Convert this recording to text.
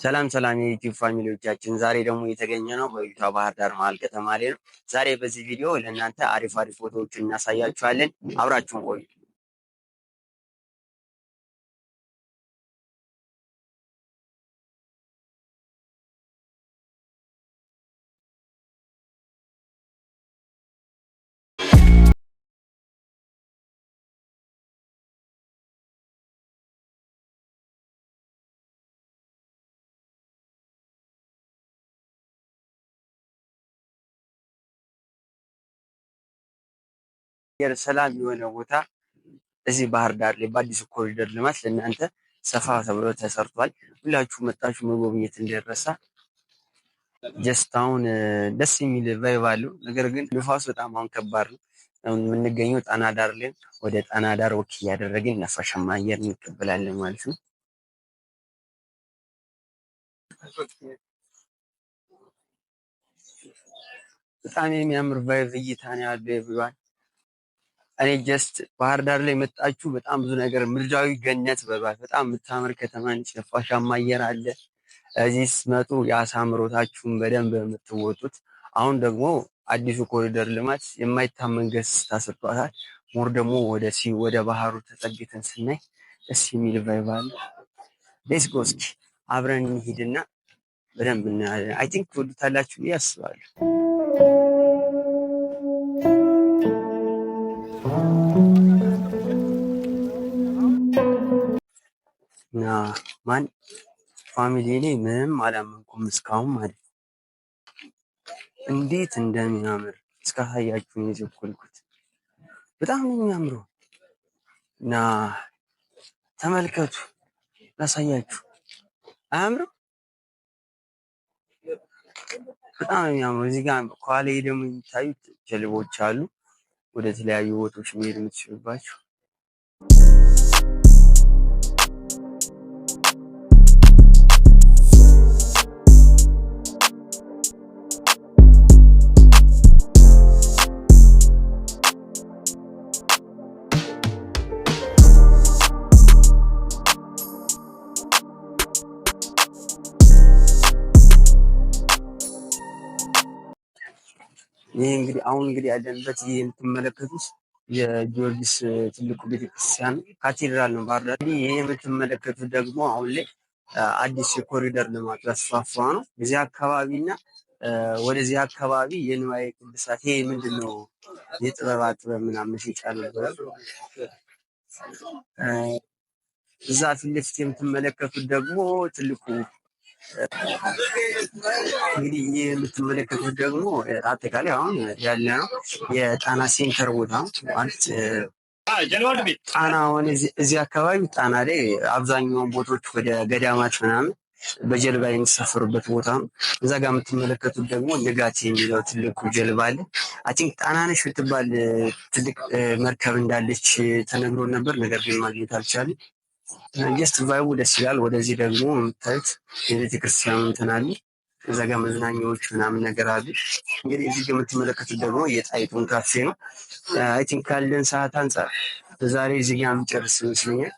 ሰላም ሰላም የዩቲዩብ ፋሚሊዎቻችን፣ ዛሬ ደግሞ የተገኘ ነው በዩታ ባህር ዳር መሀል ከተማ ላይ ነው። ዛሬ በዚህ ቪዲዮ ለእናንተ አሪፍ አሪፍ ፎቶዎችን እናሳያችኋለን። አብራችሁን ቆዩ። ሰላም የሆነ ቦታ እዚህ ባህር ዳር ላይ በአዲሱ ኮሪደር ልማት ለእናንተ ሰፋ ተብሎ ተሰርቷል። ሁላችሁ መጣችሁ መጎብኘት እንዳይረሳ። ጀስት አሁን ደስ የሚል ቫይብ አለው። ነገር ግን ንፋሱ በጣም አሁን ከባድ ነው። አሁን የምንገኘው ጣና ዳር ላይ፣ ወደ ጣና ዳር ወክ እያደረግን ነፋሻማ አየር እንቀበላለን ማለት ነው። በጣም የሚያምር ቫይብ እይታ ነው ያለው ኤቭሪዋን። እኔ ጀስት ባህር ዳር ላይ መጣችሁ በጣም ብዙ ነገር ምድራዊ ገነት በሏት። በጣም የምታምር ከተማ ነች። ነፋሻማ አየር አለ። እዚህ ስትመጡ የአሳ አምሮታችሁን በደንብ የምትወጡት። አሁን ደግሞ አዲሱ ኮሪደር ልማት የማይታመን ገጽታ ሰጥቷታል። ሞር ደግሞ ወደ ባህሩ ተጠግተን ስናይ ደስ የሚል ቫይብ አለ። ሌትስ ጎ እስኪ አብረን እንሂድና በደንብ እናያለን። አይ ቲንክ ትወዱታላችሁ ብዬ አስባለሁ። እና ማን ፋሚሊ ላይ ምንም አላመንኩም እስካሁን ማለት ነው። እንዴት እንደሚያምር እስካሳያችሁ ነው የቸኮልኩት። በጣም ነው የሚያምረው እና ተመልከቱ፣ ላሳያችሁ። አያምርም? በጣም ነው የሚያምረው። እዚህ ጋር ከኋላ ደግሞ የሚታዩት ጀልቦች አሉ፣ ወደ ተለያዩ ቦታዎች መሄድ የምትችሉባቸው። ይህ እንግዲህ ያለንበት ይህ የምትመለከቱት የጊዮርጊስ ትልቁ ቤተክርስቲያን ካቴድራል ነው ባህር ዳር። ይህ የምትመለከቱት ደግሞ አሁን ላይ አዲስ የኮሪደር ልማት ያስፋፋ ነው። እዚህ አካባቢ እና ወደዚህ አካባቢ የንዋየ ቅድሳት ይሄ ምንድን ነው የጥበባት ጥበብ ምናምን መሸጫ ነበረ። እዛ ፊት ለፊት የምትመለከቱት ደግሞ ትልቁ እንግዲህ ይህ የምትመለከቱት ደግሞ አጠቃላይ አሁን ያለ ነው የጣና ሴንተር ቦታ ማለት ጣና አሁን እዚህ አካባቢ ጣና ላይ አብዛኛውን ቦታዎች ወደ ገዳማት ምናምን በጀልባ የሚሰፍሩበት ቦታ ነው። እዛ ጋር የምትመለከቱት ደግሞ ንጋት የሚለው ትልቁ ጀልባ አለ። አይ ቲንክ ጣናነሽ ብትባል ትልቅ መርከብ እንዳለች ተነግሮ ነበር፣ ነገር ግን ማግኘት አልቻለም። ጀስት ቫይቡ ደስ ይላል። ወደዚህ ደግሞ የምታዩት የቤተክርስቲያኑ እንትን አለ። እዛ ጋር መዝናኛዎች ምናምን ነገር አሉ። እንግዲህ እዚህ የምትመለከቱት ደግሞ የጣይቱን ካፌ ነው። አይ ቲንክ ካለን ሰዓት አንጻር ዛሬ እዚህ ጋር የምጨርስ ይመስለኛል።